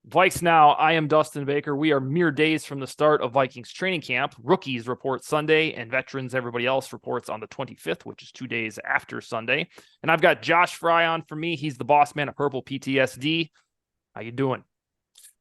VikesNow, I am Dustin Baker. We are mere days from the start of Vikings training camp. Rookies report Sunday, and veterans, everybody else, reports on the 25th, which is 2 days after Sunday. And I've got Josh Frey on for me. He's the boss man of Purple PTSD. How you doing?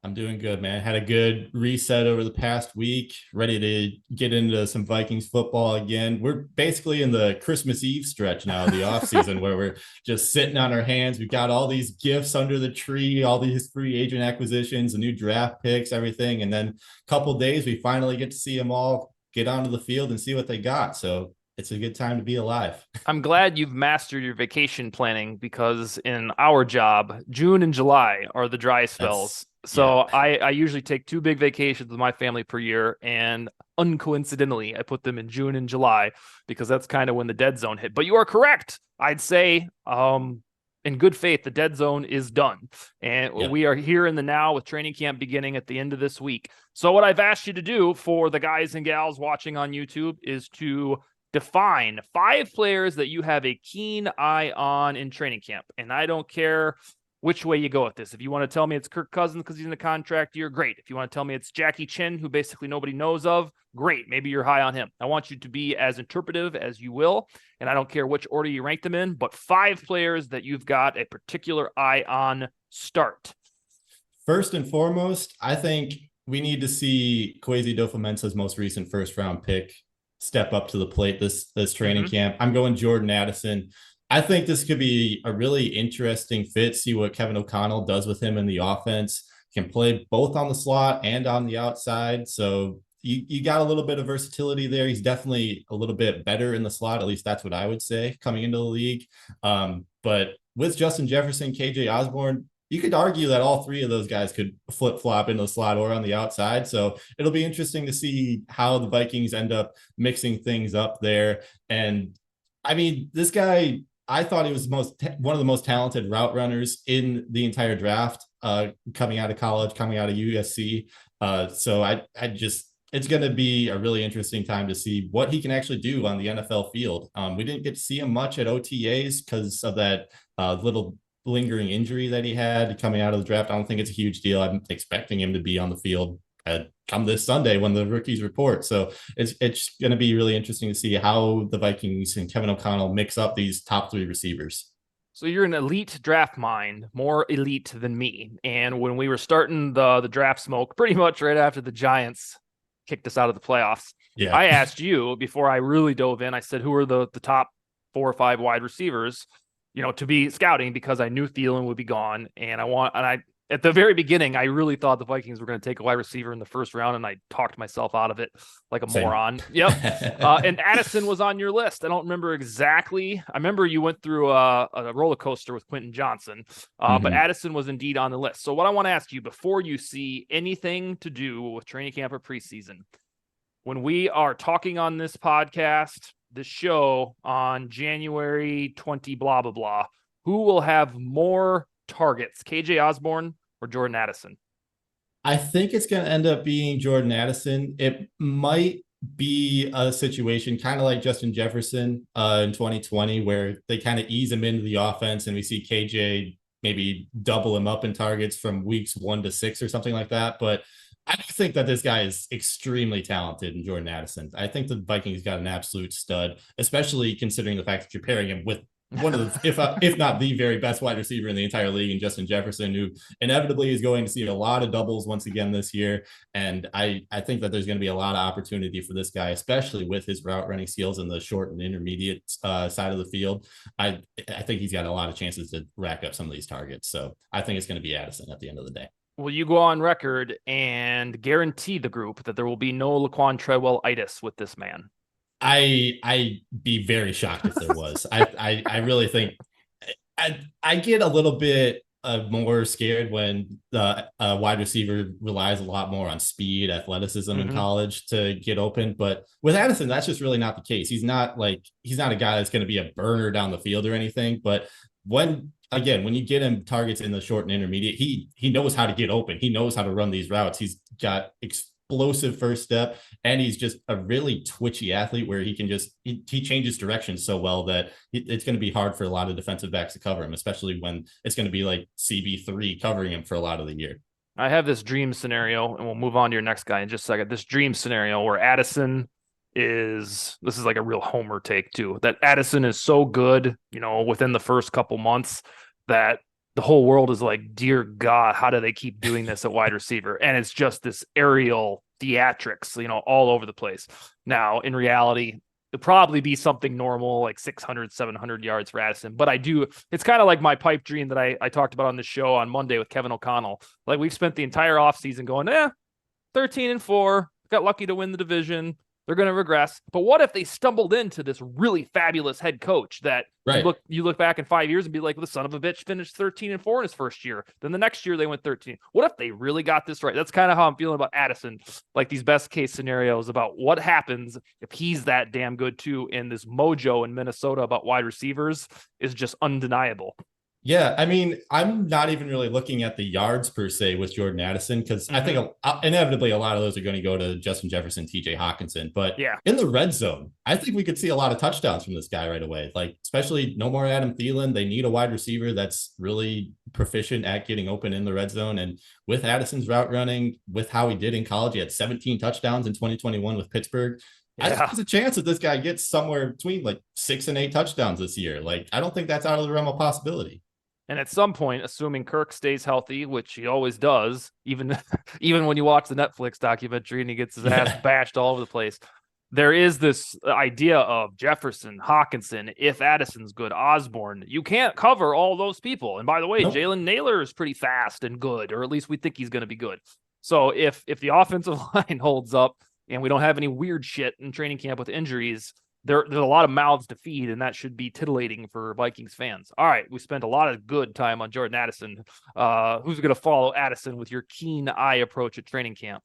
I'm doing good, man. Had a good reset over the past week. Ready to get into some Vikings football again. We're basically in the Christmas Eve stretch now, the off season, where we're just sitting on our hands. We've got all these gifts under the tree, all these free agent acquisitions, the new draft picks, everything. And then a couple days, we finally get to see them all get onto the field and see what they got. So it's a good time to be alive. I'm glad you've mastered your vacation planning because in our job, June and July are the dry spells. So Yeah. I usually take 2 big vacations with my family per year, and uncoincidentally, I put them in June and July because that's kind of when the dead zone hit. But you are correct. I'd say, in good faith, the dead zone is done, and Yep. we are here in the now with training camp beginning at the end of this week. So what I've asked you to do for the guys and gals watching on YouTube is to define 5 players that you have a keen eye on in training camp. And I don't care which way you go with this. If you want to tell me it's Kirk Cousins because he's in a contract year, great. If you want to tell me it's Jackie Chin, who basically nobody knows of, great. Maybe you're high on him. I want you to be as interpretive as you will. And I don't care which order you rank them in, but 5 players that you've got a particular eye on. Start. First and foremost, I think we need to see Kwesi Dofamensa's most recent first round pick step up to the plate this training camp. I'm going Jordan Addison. I think this could be a really interesting fit. See what Kevin O'Connell does with him in the offense. Can play both on the slot and on the outside. So you got a little bit of versatility there. He's definitely a little bit better in the slot. At least that's what I would say coming into the league. But with Justin Jefferson, KJ Osborne, you could argue that all 3 of those guys could flip-flop into the slot or on the outside. So it'll be interesting to see how the Vikings end up mixing things up there. And I mean, this guy, I thought he was one of the most talented route runners in the entire draft, coming out of college, coming out of USC. So it's going to be a really interesting time to see what he can actually do on the NFL field. We didn't get to see him much at OTAs because of that little lingering injury that he had coming out of the draft. I don't think it's a huge deal. I'm expecting him to be on the field come this Sunday when the rookies report. So it's going to be really interesting to see how the Vikings and Kevin O'Connell mix up these top 3 receivers. So you're an elite draft mind, more elite than me. And when we were starting the draft smoke, pretty much right after the Giants kicked us out of the playoffs, Yeah. I asked you before I really dove in, I said, who are the top 4 or 5 wide receivers, to be scouting, because I knew Thielen would be gone. And at the very beginning, I really thought the Vikings were going to take a wide receiver in the first round, and I talked myself out of it like a moron. Yep. And Addison was on your list. I don't remember exactly. I remember you went through a roller coaster with Quentin Johnson, but Addison was indeed on the list. So what I want to ask you, before you see anything to do with training camp or preseason, when we are talking on this podcast, this show on January 20, blah, blah, blah, who will have more targets, KJ Osborne or Jordan Addison? I think it's going to end up being Jordan Addison. It might be a situation kind of like Justin Jefferson in 2020, where they kind of ease him into the offense and we see KJ maybe double him up in targets from weeks 1 to 6 or something like that. But I think that this guy is extremely talented in Jordan Addison. I think the Vikings got an absolute stud, especially considering the fact that you're pairing him with one of the, if not the very best wide receiver in the entire league, in Justin Jefferson, who inevitably is going to see a lot of doubles once again this year. And I think that there's going to be a lot of opportunity for this guy, especially with his route running skills in the short and intermediate side of the field. I think he's got a lot of chances to rack up some of these targets. So I think it's going to be Addison at the end of the day. Will you go on record and guarantee the group that there will be no Laquan Treadwell-itis with this man? I'd be very shocked if there was. I really think I get a little bit more scared when the wide receiver relies a lot more on speed, athleticism in college to get open. But with Addison, that's just really not the case. He's not a guy that's going to be a burner down the field or anything. But when you get him targets in the short and intermediate, he knows how to get open. He knows how to run these routes. He's got explosive first step, and he's just a really twitchy athlete where he can he changes direction so well that it's going to be hard for a lot of defensive backs to cover him, especially when it's going to be like CB3 covering him for a lot of the year. I have this dream scenario, and we'll move on to your next guy in just a second. This dream scenario where Addison this is like a real homer take too, that Addison is so good, within the first couple months that the whole world is like, dear God, how do they keep doing this at wide receiver? And it's just this aerial theatrics, all over the place. Now, in reality, it'd probably be something normal, like 600, 700 yards for Addison. But it's kind of like my pipe dream that I talked about on the show on Monday with Kevin O'Connell. Like, we've spent the entire offseason going, 13-4, got lucky to win the division. They're going to regress. But what if they stumbled into this really fabulous head coach that Right. you look back in 5 years and be like, the son of a bitch finished 13-4 in his first year. Then the next year they went 13. What if they really got this right? That's kind of how I'm feeling about Addison. Like, these best case scenarios about what happens if he's that damn good too. And this mojo in Minnesota about wide receivers is just undeniable. Yeah, I mean, I'm not even really looking at the yards per se with Jordan Addison because I think inevitably a lot of those are going to go to Justin Jefferson, TJ Hawkinson. But yeah, in the red zone, I think we could see a lot of touchdowns from this guy right away. Like, especially no more Adam Thielen. They need a wide receiver that's really proficient at getting open in the red zone. And with Addison's route running, with how he did in college, he had 17 touchdowns in 2021 with Pittsburgh. I think there's a chance that this guy gets somewhere between like 6 and 8 touchdowns this year. Like, I don't think that's out of the realm of possibility. And at some point, assuming Kirk stays healthy, which he always does, even when you watch the Netflix documentary and he gets his ass bashed all over the place, there is this idea of Jefferson, Hawkinson, if Addison's good, Osborne. You can't cover all those people. And by the way, Jalen Naylor is pretty fast and good, or at least we think he's going to be good. So if the offensive line holds up and we don't have any weird shit in training camp with injuries, there's a lot of mouths to feed, and that should be titillating for Vikings fans. All right, we spent a lot of good time on Jordan Addison. Who's going to follow Addison with your keen eye approach at training camp?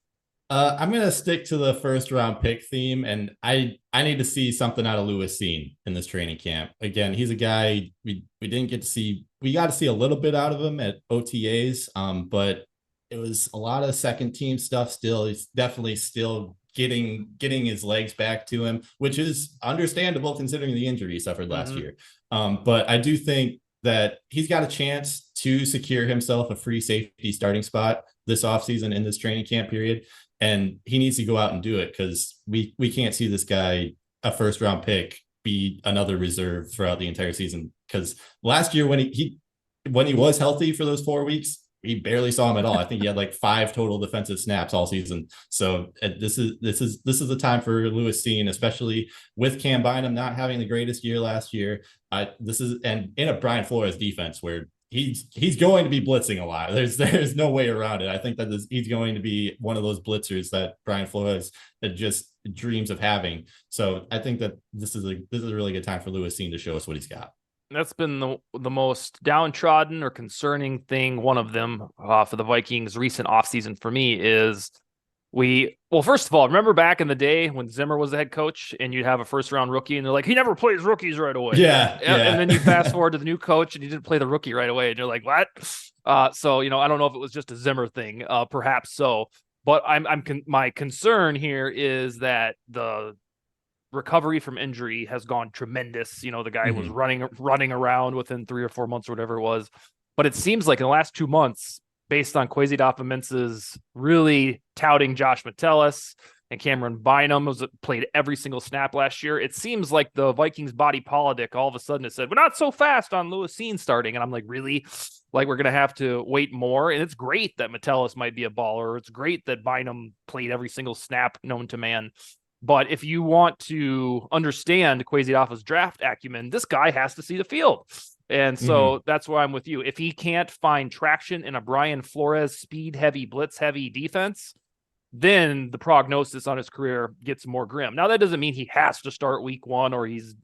I'm going to stick to the first round pick theme, and I need to see something out of Lewis Cine in this training camp. Again, he's a guy we didn't get to see. We got to see a little bit out of him at OTAs, but it was a lot of second team stuff still. He's definitely still getting his legs back to him, which is understandable considering the injury he suffered last year. But I do think that he's got a chance to secure himself a free safety starting spot this offseason in this training camp period. And he needs to go out and do it because we can't see this guy, a first round pick, be another reserve throughout the entire season. Because last year when he was healthy for those 4 weeks, we barely saw him at all. I think he had like 5 total defensive snaps all season. So this is the time for Lewis Cine, especially with Cam Bynum not having the greatest year last year. And in a Brian Flores defense where he's going to be blitzing a lot. There's no way around it. I think that he's going to be one of those blitzers that Brian Flores just dreams of having. So I think that this is a really good time for Lewis Cine to show us what he's got. That's been the most downtrodden or concerning thing, one of them, for the Vikings recent offseason for me is first of all, remember back in the day when Zimmer was the head coach and you'd have a first round rookie and they're like, he never plays rookies right away. Yeah. And then you fast forward to the new coach and he didn't play the rookie right away. And you're like, what? So, I don't know if it was just a Zimmer thing, perhaps so, but my concern here is that the recovery from injury has gone tremendous. The guy was running around within 3 or 4 months or whatever it was. But it seems like in the last 2 months, based on Kwesi Dafamensa's really touting Josh Metellus and Cameron Bynum played every single snap last year, it seems like the Vikings body politic all of a sudden has said, we're not so fast on Lewis Cine starting. And I'm like, really? Like, we're going to have to wait more? And it's great that Metellus might be a baller. It's great that Bynum played every single snap known to man. But if you want to understand Kwesi Dafa's draft acumen, this guy has to see the field. And so that's where I'm with you. If he can't find traction in a Brian Flores speed-heavy, blitz-heavy defense, then the prognosis on his career gets more grim. Now, that doesn't mean he has to start week 1 or he's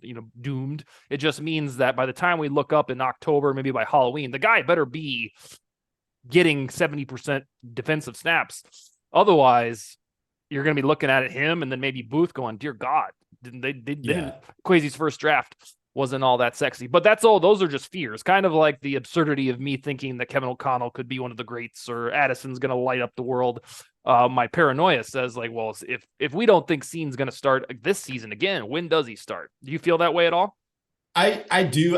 doomed. It just means that by the time we look up in October, maybe by Halloween, the guy better be getting 70% defensive snaps. Otherwise, you're going to be looking at him and then maybe Booth going, dear God, Kwesi's first draft wasn't all that sexy. But that's all. Those are just fears, kind of like the absurdity of me thinking that Kevin O'Connell could be one of the greats or Addison's going to light up the world. My paranoia says like, well, if we don't think Cine's going to start this season again, when does he start? Do you feel that way at all? I do.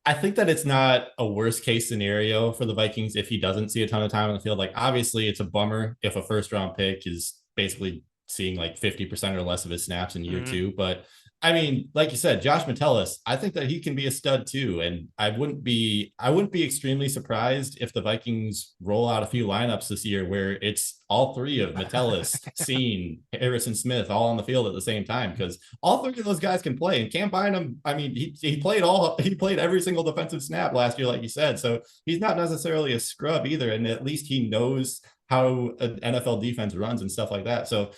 I think that it's not a worst case scenario for the Vikings if he doesn't see a ton of time on the field. Like, obviously, it's a bummer if a first round pick is basically seeing like 50% or less of his snaps in year two. But I mean, like you said, Josh Metellus, I think that he can be a stud too. And I wouldn't be extremely surprised if the Vikings roll out a few lineups this year where it's all three of Metellus, Seen, Harrison Smith all on the field at the same time, because all three of those guys can play. And Cam Bynum, I mean, he played every single defensive snap last year, like you said. So he's not necessarily a scrub either. And at least he knows how an NFL defense runs and stuff like that. So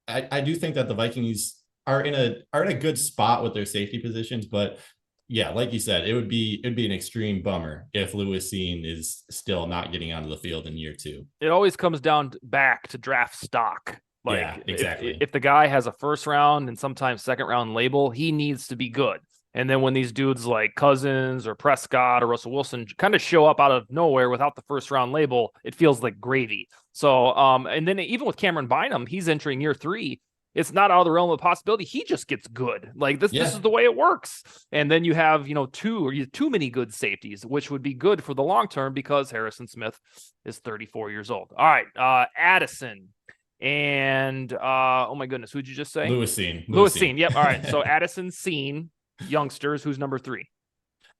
I do think that the Vikings are in a good spot with their safety positions, but yeah, like you said, it'd be an extreme bummer if Lewis Seen is still not getting onto the field in year two. It always comes down back to draft stock. Like, yeah, exactly. If the guy has a first round and sometimes second round label, he needs to be good. And then when these dudes like Cousins or Prescott or Russell Wilson kind of show up out of nowhere without the first round label, it feels like gravy. So, and then even with Cameron Bynum, he's entering year three. It's not out of the realm of possibility. He just gets good. Like this is the way it works. And then you have, too many good safeties, which would be good for the long term because Harrison Smith is 34 years old. All right. Addison. And oh my goodness, who'd you just say? Lewis Seen. Lewis Seen. Yep. All right. So Addison, Seen, youngsters. Who's number 3?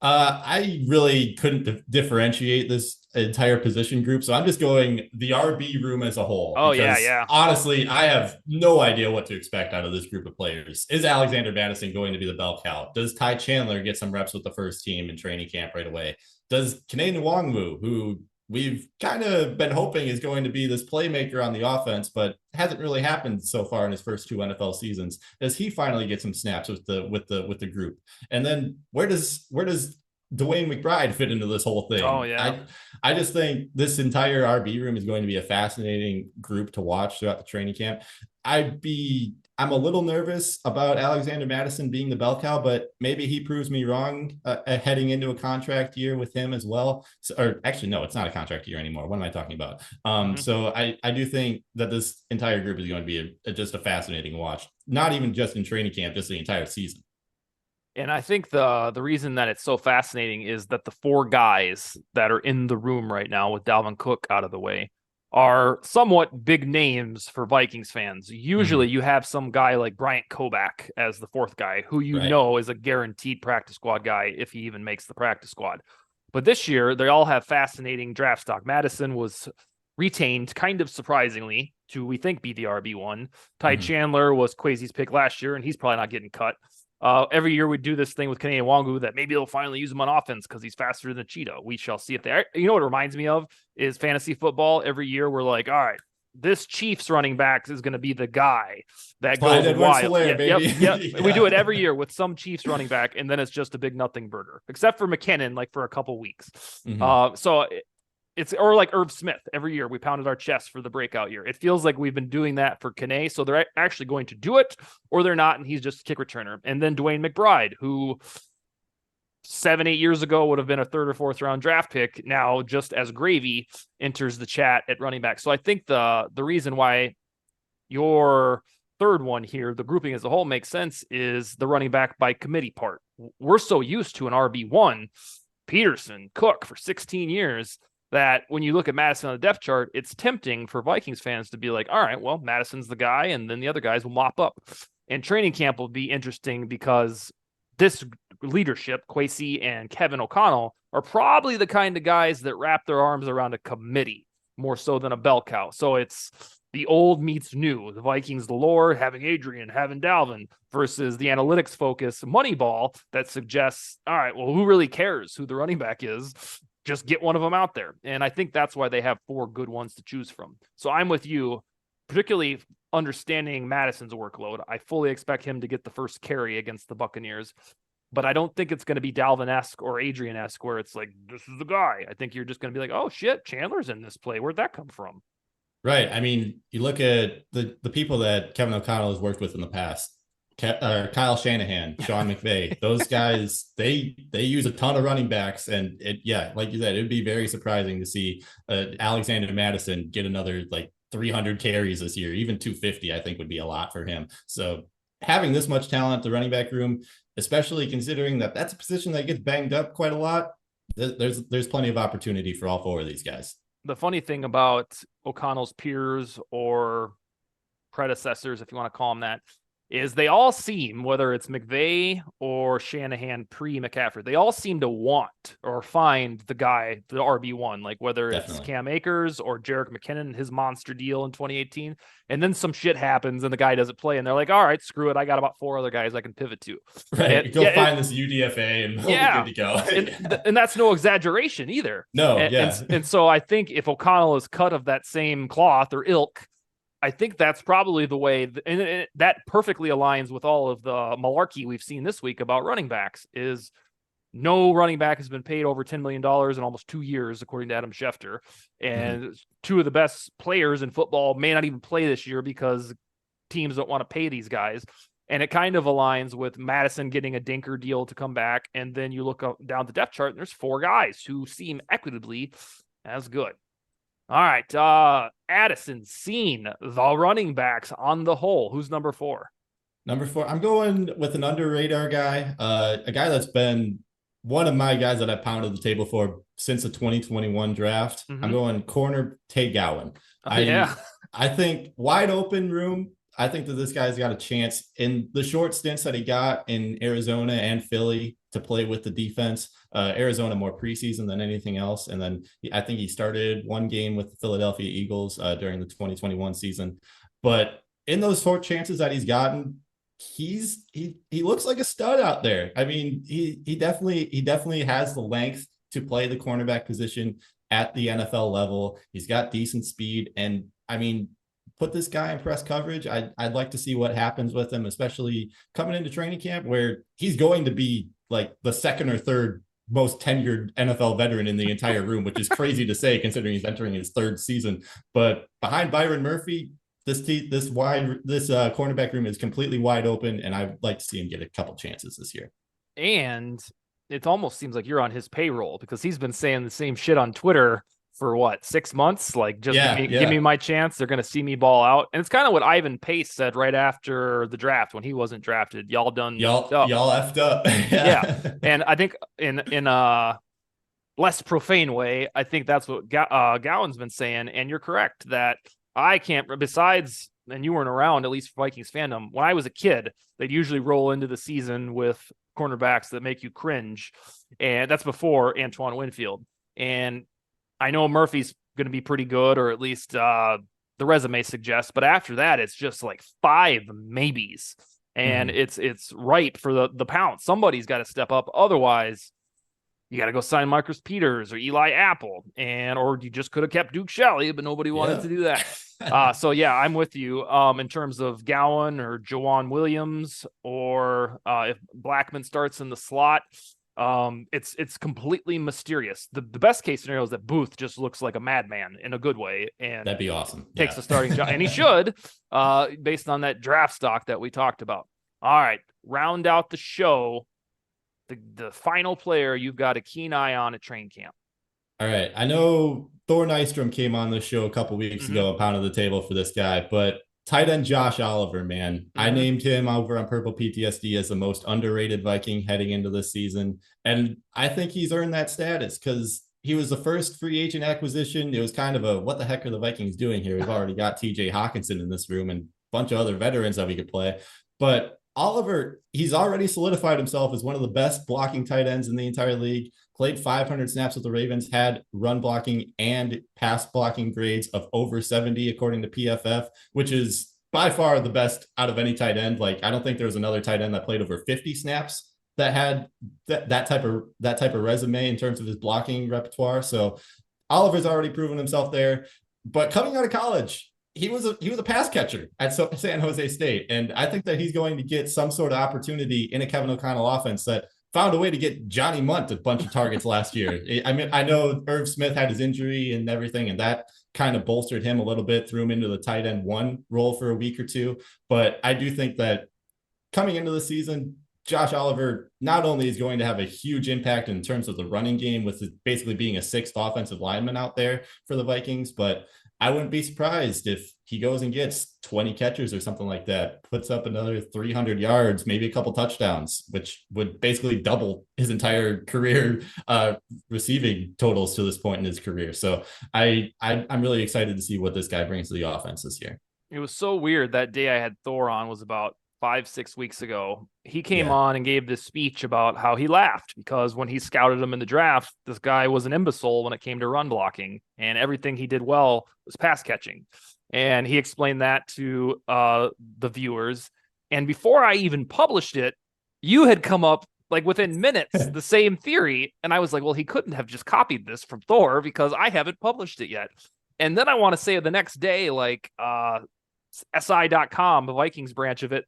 I really couldn't differentiate this entire position group, so I'm just going the RB room as a whole. Oh, yeah. Honestly, I have no idea what to expect out of this group of players. Is Alexander Mattison going to be the bell cow? Does Ty Chandler get some reps with the first team in training camp right away? Does Kene Nwangwu, who we've kind of been hoping is going to be this playmaker on the offense, but hasn't really happened so far in his first 2 NFL seasons, does he finally get some snaps with the group? And then where does Dwayne McBride fit into this whole thing? Oh yeah. I just think this entire RB room is going to be a fascinating group to watch throughout the training camp. I'm a little nervous about Alexander Mattison being the bell cow, but maybe he proves me wrong heading into a contract year with him as well. So, or actually, no, it's not a contract year anymore. What am I talking about? So I do think that this entire group is going to be just a fascinating watch, not even just in training camp, just the entire season. And I think the reason that it's so fascinating is that the 4 guys that are in the room right now with Dalvin Cook out of the way are somewhat big names for Vikings fans. Usually you have some guy like Bryant Koback as the 4th guy who know is a guaranteed practice squad guy if he even makes the practice squad. But this year they all have fascinating draft stock. Madison was retained kind of surprisingly to, we think, be the RB1. Ty Chandler was Kwesi's pick last year and he's probably not getting cut. Every year we do this thing with Kene Nwangwu that maybe they'll finally use him on offense because he's faster than Cheetah. We shall see if they. You know what it reminds me of is fantasy football. Every year we're like, all right, this Chiefs running back is going to be the guy that goes wild. Yep. We do it every year with some Chiefs running back, and then it's just a big nothing burger, except for McKinnon, like for a couple weeks. So it's or like Irv Smith. Every year we pounded our chest for the breakout year. It feels like we've been doing that for Kene, so they're actually going to do it, or they're not, and he's just a kick returner. And then Dwayne McBride, who 7-8 years ago would have been a 3rd or 4th round draft pick, now just as gravy enters the chat at running back. So I think the reason why your 3rd one here, the grouping as a whole, makes sense is the running back by committee part. We're so used to an RB1, Peterson, Cook for 16 years, that when you look at Madison on the depth chart, it's tempting for Vikings fans to be like, all right, well, Madison's the guy, and then the other guys will mop up. And training camp will be interesting because this leadership, Kwesi and Kevin O'Connell, are probably the kind of guys that wrap their arms around a committee more so than a bell cow. So it's the old meets new, the Vikings lore, having Adrian, having Dalvin, versus the analytics focus Moneyball that suggests, all right, well, who really cares who the running back is? Just get one of them out there. And I think that's why they have 4 good ones to choose from. So I'm with you, particularly understanding Madison's workload. I fully expect him to get the first carry against the Buccaneers, but I don't think it's going to be Dalvin-esque or Adrian-esque where it's like, this is the guy. I think you're just going to be like, oh shit, Chandler's in this play. Where'd that come from? Right. I mean, you look at the people that Kevin O'Connell has worked with in the past, Kyle Shanahan, Sean McVay, those guys, they use a ton of running backs, and like you said, it'd be very surprising to see Alexander Mattison get another like 300 carries this year. Even 250 I think would be a lot for him. So having this much talent, the running back room, especially considering that that's a position that gets banged up quite a lot. There's plenty of opportunity for all four of these guys. The funny thing about O'Connell's peers or predecessors, if you want to call them that, is they all seem, whether it's McVay or Shanahan pre-McCaffrey, they all seem to want or find the guy, the RB1, like whether it's Cam Akers or Jerick McKinnon, his monster deal in 2018. And then some shit happens and the guy doesn't play. And they're like, all right, screw it. I got about 4 other guys I can pivot to. Right. And, find this UDFA and we'll be good to go. and that's no exaggeration either. No, and so I think if O'Connell is cut of that same cloth or ilk, I think that's probably the way, and that perfectly aligns with all of the malarkey we've seen this week about running backs. Is no running back has been paid over $10 million in almost 2 years, according to Adam Schefter. And 2 of the best players in football may not even play this year because teams don't want to pay these guys. And it kind of aligns with Madison getting a dinker deal to come back. And then you look down the depth chart, and there's 4 guys who seem equitably as good. All right, Addison, seen the running backs on the whole. Who's number 4? Number 4, I'm going with an under radar guy, a guy that's been one of my guys that I pounded the table for since the 2021 draft. I'm going corner Tay Gowan. I think wide open room. I think that this guy's got a chance in the short stints that he got in Arizona and Philly to play with the defense. Arizona more preseason than anything else. And then I think he started 1 game with the Philadelphia Eagles during the 2021 season. But in those short chances that he's gotten, he looks like a stud out there. I mean, he definitely has the length to play the cornerback position at the NFL level. He's got decent speed. And I mean, put this guy in press coverage. I'd like to see what happens with him, especially coming into training camp where he's going to be like the 2nd or 3rd most tenured NFL veteran in the entire room, which is crazy to say considering he's entering his 3rd season. But behind Byron Murphy, this cornerback room is completely wide open, and I'd like to see him get a couple chances this year. And it almost seems like you're on his payroll because he's been saying the same shit on Twitter for what, 6 months? Like, just give me my chance. They're going to see me ball out. And it's kind of what Ivan Pace said right after the draft when he wasn't drafted. Y'all effed up. Yeah. And I think in a less profane way, I think that's what Gowan's been saying. And you're correct that I can't, besides, and you weren't around, at least for Vikings fandom, when I was a kid, they'd usually roll into the season with cornerbacks that make you cringe. And that's before Antoine Winfield. And I know Murphy's going to be pretty good, or at least the resume suggests. But after that, it's just like 5 maybes, and it's ripe for the pounce. Somebody's got to step up. Otherwise, you got to go sign Marcus Peters or Eli Apple, or you just could have kept Duke Shelley, but nobody wanted to do that. So yeah, I'm with you in terms of Gowan or Jawan Williams, or if Blackman starts in the slot. It's completely mysterious. The best case scenario is that Booth just looks like a madman in a good way, and that'd be awesome. Takes the starting job, and he should, based on that draft stock that we talked about. All right, round out the show. The final player you've got a keen eye on at train camp. All right, I know Thor Nystrom came on the show a couple weeks ago and pounded the table for this guy, but tight end Josh Oliver, man. I named him over on Purple PTSD as the most underrated Viking heading into this season. And I think he's earned that status because he was the first free agent acquisition. It was kind of a, what the heck are the Vikings doing here? We've already got TJ Hawkinson in this room and a bunch of other veterans that we could play. But Oliver, he's already solidified himself as one of the best blocking tight ends in the entire league. Played 500 snaps with the Ravens, had run blocking and pass blocking grades of over 70, according to PFF, which is by far the best out of any tight end. Like, I don't think there was another tight end that played over 50 snaps that had that type of resume in terms of his blocking repertoire. So Oliver's already proven himself there. But coming out of college, he was a pass catcher at San Jose State. And I think that he's going to get some sort of opportunity in a Kevin O'Connell offense that found a way to get Johnny Munt a bunch of targets last year. I mean, I know Irv Smith had his injury and everything, and that kind of bolstered him a little bit, threw him into the tight end 1 role for a week or two. But I do think that coming into the season, Josh Oliver not only is going to have a huge impact in terms of the running game with basically being a sixth offensive lineman out there for the Vikings, but I wouldn't be surprised if he goes and gets 20 catches or something like that, puts up another 300 yards, maybe a couple touchdowns, which would basically double his entire career receiving totals to this point in his career. So I'm really excited to see what this guy brings to the offense this year. It was so weird. That day I had Thor on was about 5-6 weeks ago. He came Yeah. on and gave this speech about how he laughed because when he scouted him in the draft, this guy was an imbecile when it came to run blocking, and everything he did well was pass catching. And he explained that to the viewers. And before I even published it, you had come up like within minutes the same theory. And I was like, well, he couldn't have just copied this from Thor because I haven't published it yet. And then I want to say the next day, like SI.com, the Vikings branch of it,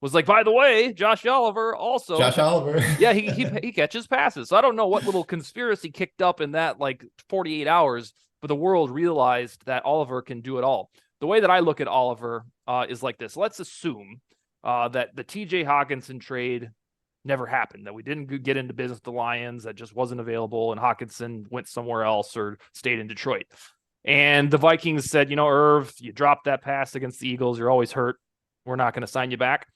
was like, by the way, Josh Oliver also. Josh Oliver. Yeah, he catches passes. So I don't know what little conspiracy kicked up in that like 48 hours, but the world realized that Oliver can do it all. The way that I look at Oliver is like this. Let's assume that the TJ Hawkinson trade never happened, that we didn't get into business with the Lions, that just wasn't available, and Hawkinson went somewhere else or stayed in Detroit. And the Vikings said, Irv, you dropped that pass against the Eagles. You're always hurt. We're not going to sign you back.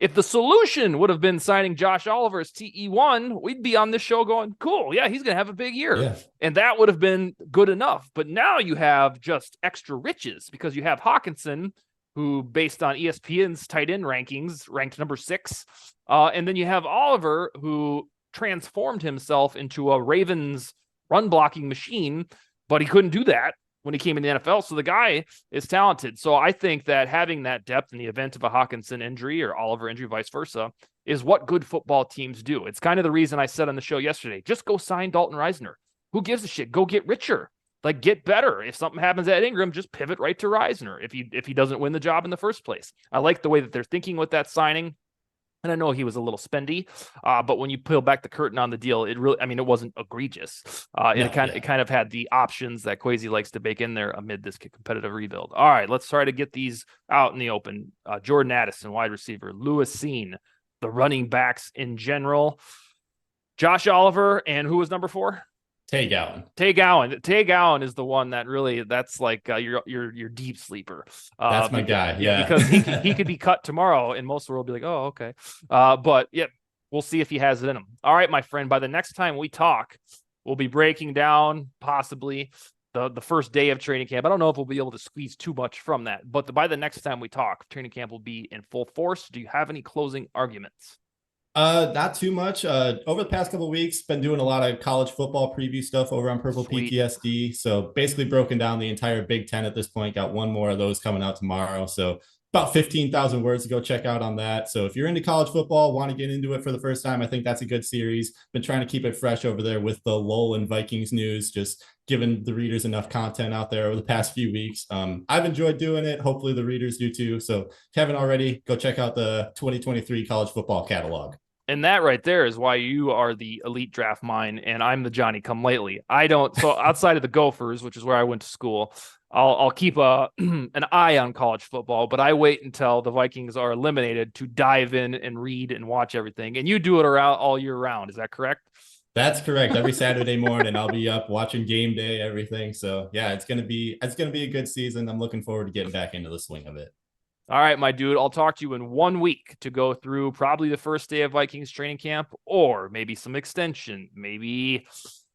If the solution would have been signing Josh Oliver as TE1, we'd be on this show going, cool, yeah, he's going to have a big year. Yeah. And that would have been good enough. But now you have just extra riches because you have Hawkinson, who, based on ESPN's tight end rankings, ranked number 6. And then you have Oliver, who transformed himself into a Ravens run blocking machine, but he couldn't do that when he came in the NFL. So the guy is talented. So I think that having that depth in the event of a Hawkinson injury or Oliver injury, vice versa, is what good football teams do. It's kind of the reason I said on the show yesterday, just go sign Dalton Reisner. Who gives a shit? Go get richer. Like, get better. If something happens at Ingram, just pivot right to Reisner if he doesn't win the job in the first place. I like the way that they're thinking with that signing. And I know he was a little spendy, but when you peel back the curtain on the deal, it wasn't egregious. It kind of had the options that Kwesi likes to bake in there amid this competitive rebuild. All right, let's try to get these out in the open. Jordan Addison, wide receiver. Lewis Seen, the running backs in general. Josh Oliver, and who was number 4? Tay Gowan. Tay Gowan is the one that really, that's like your deep sleeper. That's my guy. Yeah. Because he could be cut tomorrow and most of the world will be like, oh, okay. But yeah, we'll see if he has it in him. All right, my friend, by the next time we talk, we'll be breaking down possibly the first day of training camp. I don't know if we'll be able to squeeze too much from that, but by the next time we talk, training camp will be in full force. Do you have any closing arguments? Not too much. Over the past couple of weeks, been doing a lot of college football preview stuff over on Purple Sweet. PTSD. So basically broken down the entire Big Ten at this point. Got one more of those coming out tomorrow. So about 15,000 words to go check out on that. So if you're into college football, want to get into it for the first time, I think that's a good series. Been trying to keep it fresh over there with the lull in Vikings news, just giving the readers enough content out there over the past few weeks. I've enjoyed doing it. Hopefully the readers do too. So if you haven't already, go check out the 2023 college football catalog. And that right there is why you are the elite draft mind and I'm the Johnny come lately. I don't. So outside of the Gophers, which is where I went to school, I'll keep an eye on college football, but I wait until the Vikings are eliminated to dive in and read and watch everything. And you do it around all year round. Is that correct? That's correct. Every Saturday morning, I'll be up watching game day, everything. So yeah, it's gonna be a good season. I'm looking forward to getting back into the swing of it. All right, my dude, I'll talk to you in 1 week to go through probably the first day of Vikings training camp, or maybe some extension. Maybe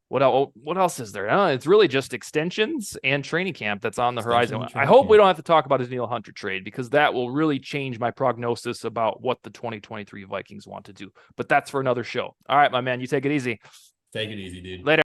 what else is there? It's really just extensions and training camp that's on the horizon. I hope we don't have to talk about his Danielle Hunter trade because that will really change my prognosis about what the 2023 Vikings want to do. But that's for another show. All right, my man, you take it easy. Take it easy, dude. Later.